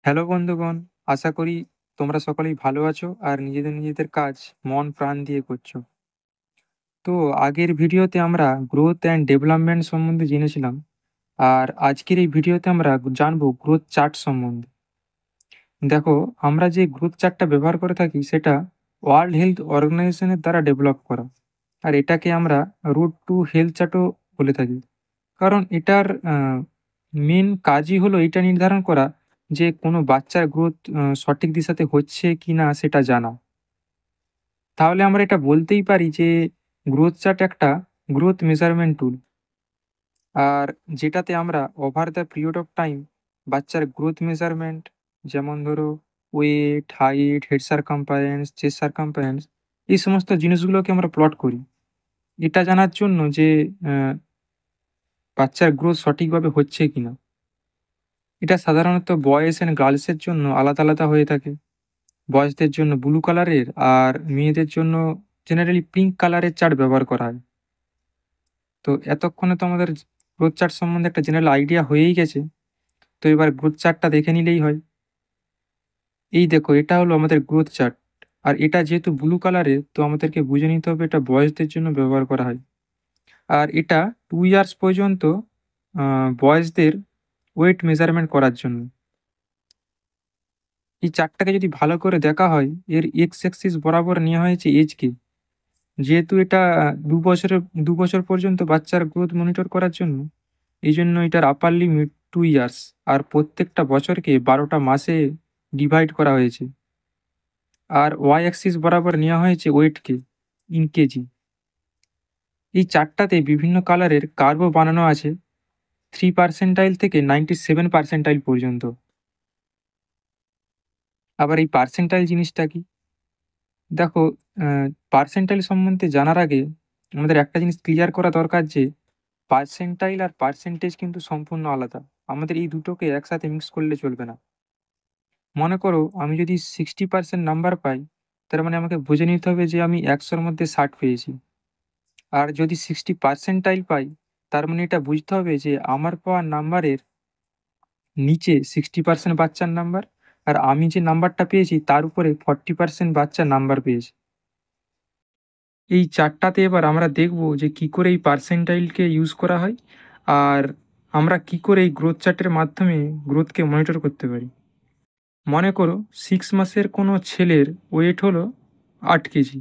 Hello বন্ধুগণ, আশা করি তোমরা সকলেই ভালো আছো আর নিজেদের কাজ মন প্রাণ দিয়ে করছো। তো আগের ভিডিওতে আমরা গ্রোথ অ্যান্ড ডেভেলপমেন্ট সম্বন্ধে জেনেছিলাম, আর আজকের এই ভিডিওতে আমরা জানবো গ্রোথ চার্ট সম্বন্ধে। দেখো, আমরা যে গ্রোথ চার্টটা ব্যবহার করে থাকি সেটা ওয়ার্ল্ড হেলথ অর্গানাইজেশনের দ্বারা ডেভেলপ করা, আর এটাকে আমরা রুট টু হেলথ চার্টও বলে থাকি। কারণ এটার মেন কাজই হলো এটা নির্ধারণ করা যে কোনো বাচ্চার গ্রোথ সঠিক দিশাতে হচ্ছে কি না সেটা জানা। তাহলে আমরা এটা বলতেই পারি যে গ্রোথ চার্ট একটা গ্রোথ মেজারমেন্ট টুল, আর যেটাতে আমরা over the period of time বাচ্চার গ্রোথ মেজারমেন্ট, যেমন ধরো weight, height, head circumference, chest circumference, এই সমস্ত জিনিসগুলোকে আমরা প্লট করি এটা জানার জন্য যে আহ, বাচ্চার গ্রোথ সঠিকভাবে হচ্ছে কিনা। এটা সাধারণত বয়েজ অ্যান্ড গার্লসের জন্য আলাদা আলাদা হয়ে থাকে। বয়েজদের জন্য ব্লু কালারের আর মেয়েদের জন্য জেনারেলি পিঙ্ক কালারের চার্ট ব্যবহার করা হয়। তো এতক্ষণে তো আমাদের গ্রোথ চার্ট সম্বন্ধে একটা জেনারেল আইডিয়া হয়েই গেছে। তো এবার গ্রোথ চার্টটা দেখে নিলেই হয়। এই দেখো, এটা হলো আমাদের গ্রোথ চার্ট। আর এটা যেহেতু ব্লু কালারের, তো আমাদেরকে বুঝে নিতে হবে এটা বয়েজদের জন্য ব্যবহার করা হয়। আর এটা 2 ইয়ার্স পর্যন্ত বয়েজদের ওয়েট মেজারমেন্ট করার জন্য। এই চার্টটাকে যদি ভালো করে দেখা হয়, এর এক্স অ্যাক্সিস বরাবর নেওয়া হয়েছে এজকে। যেহেতু এটা 2 বছর পর্যন্ত বাচ্চার গ্রোথ মনিটর করার জন্য, এই জন্য এটার আপার লিমিট 2 ইয়ার্স। আর প্রত্যেকটা বছরকে 12টা মাসে ডিভাইড করা হয়েছে। আর ওয়াই অ্যাক্সিস বরাবর নেওয়া হয়েছে ওয়েটকে, ইন কেজি। এই চারটাতে বিভিন্ন কালারের কার্ভও বানানো আছে, 3 পার্সেন্টাইল থেকে 97 পার্সেন্টাইল পর্যন্ত। আবার এই পার্সেন্টাইল জিনিসটা কি? দেখো, পার্সেন্টাইল সম্বন্ধে জানার আগে আমাদের একটা জিনিস ক্লিয়ার করা দরকার যে পার্সেন্টাইল আর পার্সেন্টেজ কিন্তু সম্পূর্ণ আলাদা। আমাদের এই দুটোকে একসাথে মিক্স করলে চলবে না। মনে করো আমি যদি 60% নাম্বার পাই, তার মানে আমাকে বুঝে নিতে হবে যে আমি 100-র মধ্যে 60 পেয়েছি। আর যদি 60 পার্সেন্টাইল পাই, তার মানে এটা বুঝতে হবে যে আমার পাওয়া নাম্বারের নিচে 60% বাচ্চার নাম্বার, আর আমি যে নাম্বারটা পেয়েছি তার উপরে 40% বাচ্চা নাম্বার পেয়েছে। এই চার্টটাতে এবার আমরা দেখব যে কি করে এই পার্সেন্টাইলকে ইউজ করা হয়, আর আমরা কি করে এই গ্রোথ চার্টের মাধ্যমে গ্রোথকে মনিটর করতে পারি। মনে করো 6 মাসের কোনো ছেলের ওয়েট হলো 8 কেজি।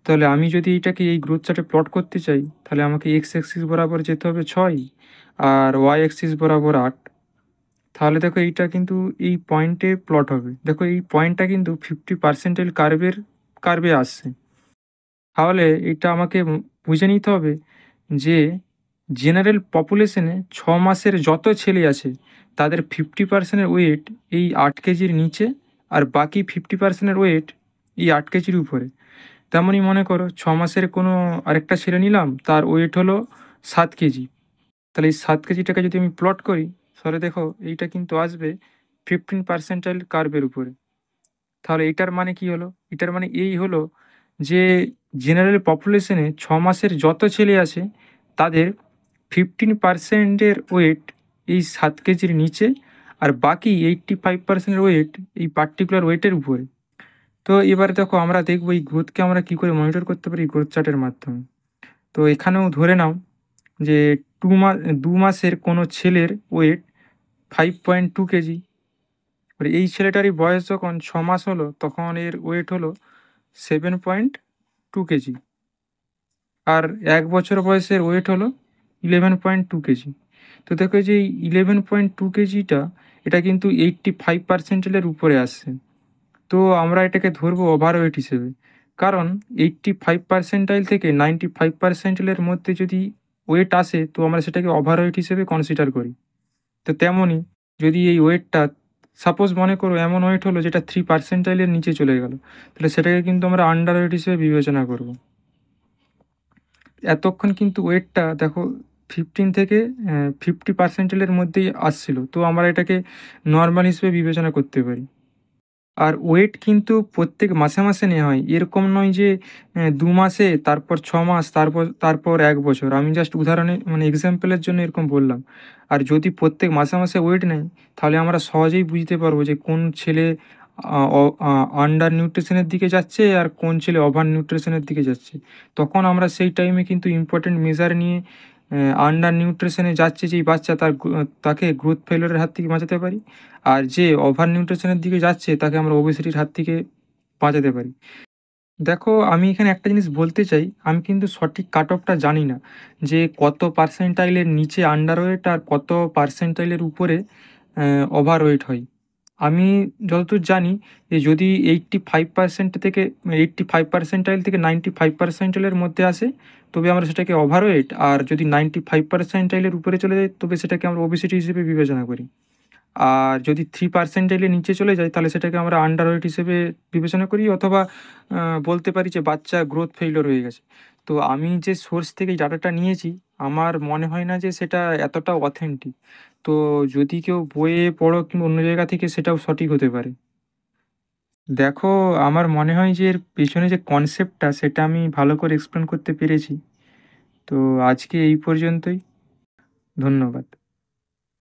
তাহলে আমি যদি এইটাকে এই গ্রোথ চার্টে প্লট করতে চাই, তাহলে আমাকে এক্স অ্যাক্সিস বরাবর যেতে হবে 6, আর ওয়াই অ্যাক্সিস বরাবর 8। তাহলে দেখো এইটা কিন্তু এই পয়েন্টে প্লট হবে। দেখো এই পয়েন্টটা কিন্তু 50 পার্সেন্টাইল কার্ভে আসছে। তাহলে এটা আমাকে বুঝে নিতে হবে যে জেনারেল পপুলেশনে 6 মাসের যত ছেলে আছে তাদের 50%-এর ওয়েট এই 8 কেজির নিচে, আর বাকি 50%-এর ওয়েট এই 8 কেজির উপরে। তেমনই মনে করো 6 মাসের কোনো আরেকটা ছেলে নিলাম, তার ওয়েট হলো 7 কেজি। তাহলে এই 7 কেজিটাকে যদি আমি প্লট করি, তাহলে দেখো এইটা কিন্তু আসবে 15 পার্সেন্টাইল কার্ভের উপরে। তাহলে এটার মানে কি হলো? এটার মানে এই হলো যে জেনারেল পপুলেশনে 6 মাসের যত ছেলে আছে তাদের 15%-এর ওয়েট এই 7 কেজির নিচে, আর বাকি 85%-এর ওয়েট এই পার্টিকুলার ওয়েটের উপরে। তো এবার দেখো আমরা দেখবো এই গ্রোথকে আমরা কী করে মনিটর করতে পারি গ্রোথ চার্টের মাধ্যমে। তো এখানেও ধরে নাও যে 2 মাসের কোনো ছেলের ওয়েট 5.2 কেজি। এবার এই ছেলেটারই বয়স যখন 6 মাস হলো, তখন এর ওয়েট হলো 7.2 কেজি। আর 1 বছর বয়সের ওয়েট হলো 11.2 কেজি। তো দেখো যে এই 11.2 কেজিটা, এটা কিন্তু 85 পার্সেন্টের উপরে আসছে। তো আমরা এটাকে ধরবো ওভার ওয়েট হিসেবে। কারণ 85 পার্সেন্টাইল থেকে 95 পার্সেন্টাইলের মধ্যে যদি ওয়েট আসে, তো আমরা সেটাকে ওভার ওয়েট হিসেবে কনসিডার করি। তো তেমনই যদি এই ওয়েটটা, সাপোজ মনে করো এমন ওয়েট হলো যেটা 3 পার্সেন্টাইলের নিচে চলে গেল, তাহলে সেটাকে কিন্তু আমরা আন্ডার ওয়েট হিসেবে বিবেচনা করব। এতক্ষণ কিন্তু ওয়েটটা দেখো 15 থেকে 50 পার্সেন্টাইলের মধ্যেই আসছিল, তো আমরা এটাকে নর্মাল হিসেবে বিবেচনা করতে পারি। আর ওয়েট কিন্তু প্রত্যেক মাসে, মাসে নেওয়া হয়। এরকম নয় যে ২ মাসে, তারপর ৬ মাস, তারপর ১ বছর। আমি জাস্ট উদাহরণে মানে এক্সাম্পল এর জন্য এরকম বললাম। আর যদি প্রত্যেক মাসে, মাসে ওয়েট নেয়, তাহলে আমরা সহজেই বুঝতে পারবো যে কোন ছেলে আ অ আ আন্ডার নিউট্রিশন এর দিকে যাচ্ছে আর কোন ছেলে ওভার নিউট্রিশন এর দিকে যাচ্ছে। তখন আমরা সেই টাইমে কিন্তু ইম্পোর্টেন্ট মেজার নিয়ে আন্ডার নিউট্রিশন এ যাচ্ছে যেই বাচ্চা, তাকে গ্রোথ ফেইলিউর এর হাত থেকে বাঁচাতে পারি। আর যে ওভার নিউট্রিশনের দিকে যাচ্ছে তাকে আমরা ওবেসিটির হাত থেকে বাঁচাতে পারি। দেখো, আমি এখানে একটা জিনিস বলতে চাই, আমি কিন্তু সঠিক কাট অফটা জানি না যে কত পার্সেন্টাইলের নিচে আন্ডার ওয়েট আর কত পার্সেন্টাইলের উপরে ওভার ওয়েট হয়। আমি যতদূর জানি যে যদি 85% থেকে 85 পার্সেন্টাইল থেকে 95 পার্সেন্টাইলের মধ্যে আসে, তবে আমরা সেটাকে ওভারওয়েট, আর যদি 95 পার্সেন্টাইলের উপরে চলে যায় তবে সেটাকে আমরা ওবেসিটি হিসেবে বিবেচনা করি। আর যদি 3 পার্সেন্টাইলের নিচে চলে যায় তাহলে সেটাকে আমরা আন্ডারওয়েট হিসেবে বিবেচনা করি, অথবা বলতে পারি যে বাচ্চা গ্রোথ ফেইলিওর হয়ে গেছে। তো আমি যে সোর্স থেকে ডাটাটা নিয়েছি, আমার মনে হয় না যে সেটা এতটা অথেন্টিক। তো যদি কেউ বইয়ে পড়ো কিংবা অন্য জায়গা থেকে, সেটাও সঠিক হতে পারে। দেখো, আমার মনে হয় যে এর পেছনে যে কনসেপ্টটা সেটা আমি ভালো করে এক্সপ্লেন করতে পেরেছি। তো আজকে এই পর্যন্তই। ধন্যবাদ।